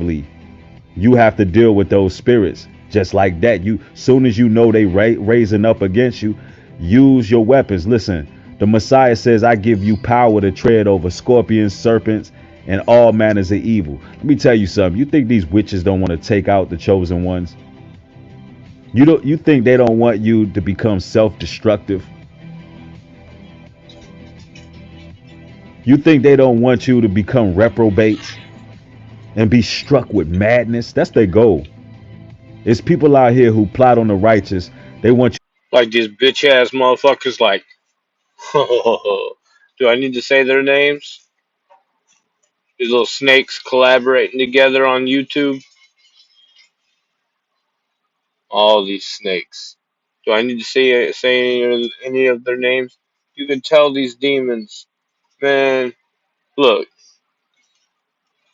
collectively, you have to deal with those spirits just like that. You, soon as you know they raising up against you, use your weapons. Listen, the Messiah says, I give you power to tread over scorpions, serpents, and all manners of evil. Let me tell you something. You think these witches don't want to take out the chosen ones? You think they don't want you to become self-destructive? You think they don't want you to become reprobates and be struck with madness? That's their goal. It's people out here who plot on the righteous. They want you. Like these bitch ass motherfuckers. Like, do I need to say their names? These little snakes collaborating together on YouTube. All these snakes. Do I need to say any of their names? You can tell these demons, man. Look,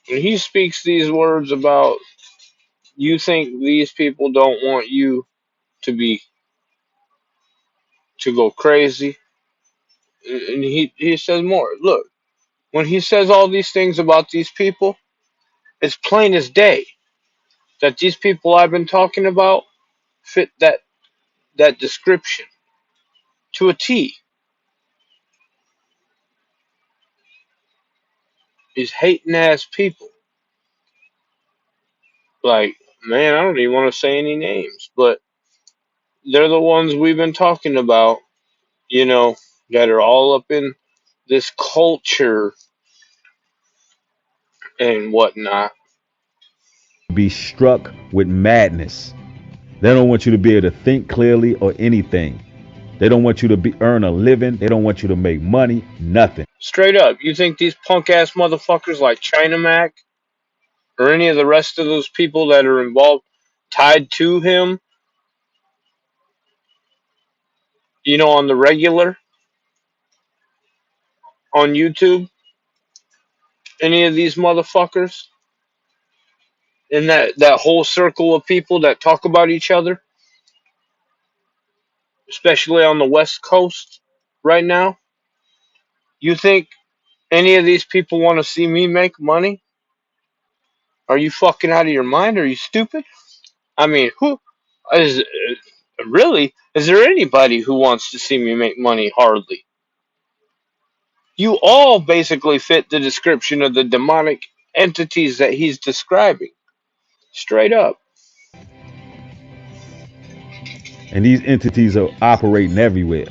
when he speaks these words about you think these people don't want you to be to go crazy, and he says more. Look, when he says all these things about these people, it's plain as day that these people I've been talking about fit that description to a T. These hating ass people. Like, man, I don't even want to say any names, but they're the ones we've been talking about, you know, that are all up in this culture and whatnot. Be struck with madness. They don't want you to be able to think clearly or anything. They don't want you to earn a living. They don't want you to make money. Nothing. Straight up, you think these punk ass motherfuckers like China Mac or any of the rest of those people that are involved, tied to him, you know, on the regular, on YouTube, any of these motherfuckers in that whole circle of people that talk about each other, especially on the West Coast right now, you think any of these people want to see me make money? Are you fucking out of your mind? Are you stupid? I mean, who is really? Is there anybody who wants to see me make money? Hardly. You all basically fit the description of the demonic entities that he's describing. Straight up. And these entities are operating everywhere,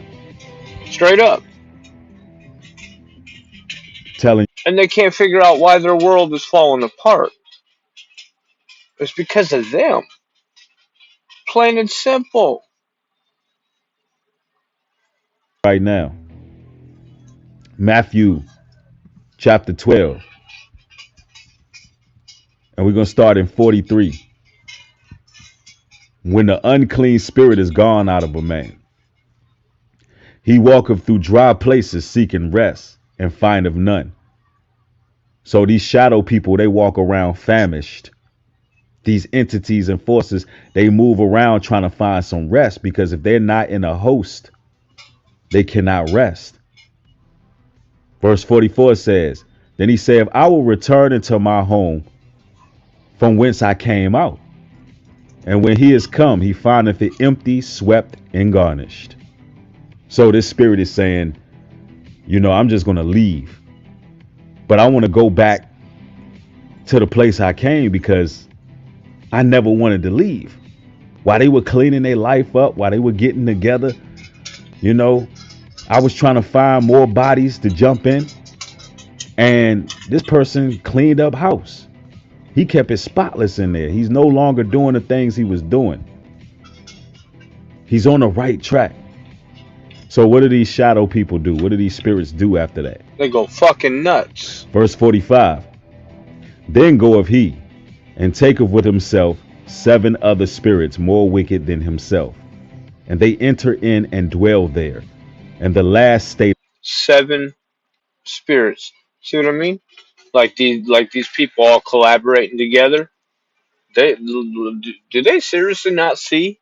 Straight up. telling And they can't figure out why their world is falling apart. It's because of them. Plain and simple. you right now. Matthew chapter 12. And we're going to start in 43. When the unclean spirit is gone out of a man, he walketh through dry places seeking rest and findeth none. So these shadow people, they walk around famished. These entities and forces, they move around trying to find some rest, because if they're not in a host, they cannot rest. Verse 44 says, Then he said, I will return into my home from whence I came out. And when he is come, he findeth it empty, swept, and garnished. So this spirit is saying, I'm just going to leave. But I want to go back to the place I came, because I never wanted to leave. While they were cleaning their life up, while they were getting together, I was trying to find more bodies to jump in. And this person cleaned up house. He kept it spotless in there. He's no longer doing the things he was doing. He's on the right track. So what do these shadow people do? What do these spirits do after that? They go fucking nuts. Verse 45. Then goeth he and taketh with himself 7 other spirits more wicked than himself. And they enter in and dwell there. And the last state. 7 spirits. See what I mean? Like these people all collaborating together. Do they seriously not see?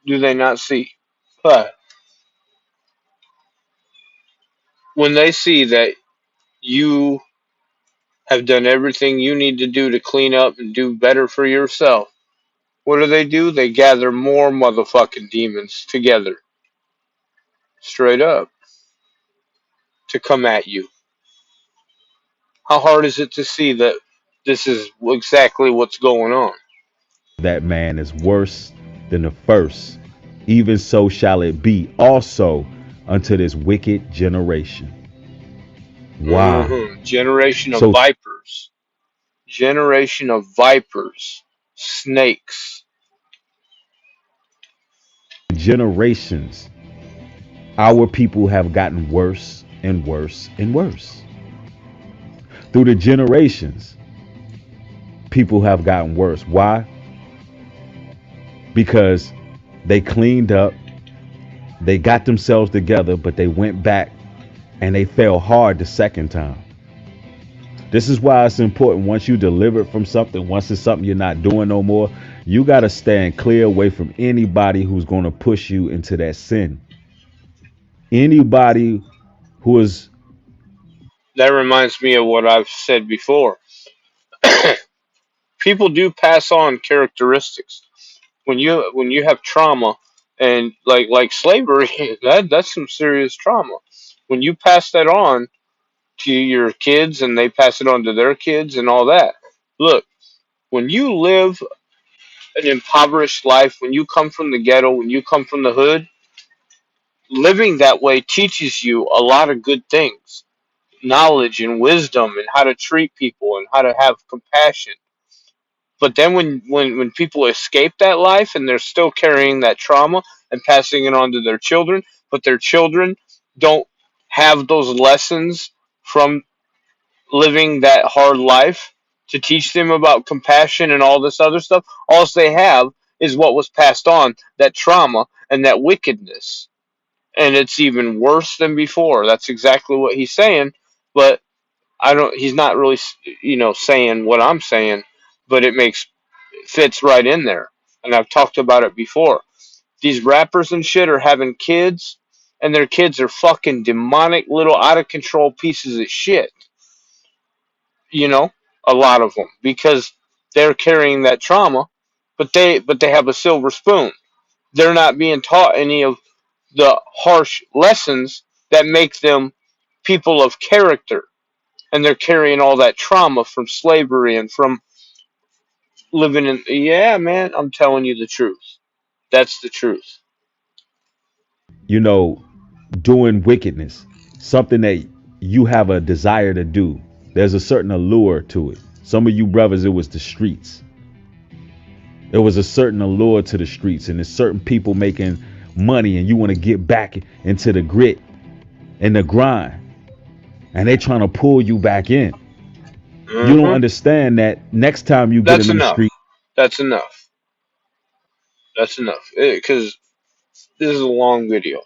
Do they not see? But when they see that you have done everything you need to do to clean up and do better for yourself. What do? They gather more motherfucking demons together, straight up, to come at you. How hard is it to see that this is exactly what's going on? That man is worse than the first. Even so shall it be also unto this wicked generation. Wow. Generation of So vipers. Generation of vipers. Snakes. generations, our people have gotten worse and worse and worse. Through the generations, people have gotten worse. Why? Because they cleaned up, they got themselves together, but they went back and they fell hard the second time. This is why it's important once you deliver from something, once it's something you're not doing no more, you got to stand clear away from anybody who's going to push you into that sin. Anybody who is That reminds me of what I've said before. People do pass on characteristics. When you have trauma and like slavery, that's some serious trauma. When you pass that on to your kids and they pass it on to their kids and all that. Look, when you live an impoverished life, when you come from the ghetto, when you come from the hood, living that way teaches you a lot of good things, knowledge and wisdom and how to treat people and how to have compassion. But then when people escape that life and they're still carrying that trauma and passing it on to their children, but their children don't have those lessons from living that hard life to teach them about compassion and all this other stuff, all they have is what was passed on, that trauma and that wickedness. And it's even worse than before. That's exactly what he's saying, but I don't he's not really saying what I'm saying, but fits right in there. And I've talked about it before. These rappers and shit are having kids, and their kids are fucking demonic little out of control pieces of shit. You know, a lot of them because they're carrying that trauma, but they have a silver spoon. They're not being taught any of the harsh lessons that make them people of character, and they're carrying all that trauma from slavery and from living in. Yeah, man, I'm telling you the truth. That's the truth. you know, doing wickedness, something that you have a desire to do. There's a certain allure to it. Some of you brothers, it was the streets. There was a certain allure to the streets, and there's certain people making money, and you want to get back into the grit and the grind, and they trying to pull you back in. You don't Hmm. understand that next time you get in That's them enough. streets, That's enough. That's enough. Because this is a long video.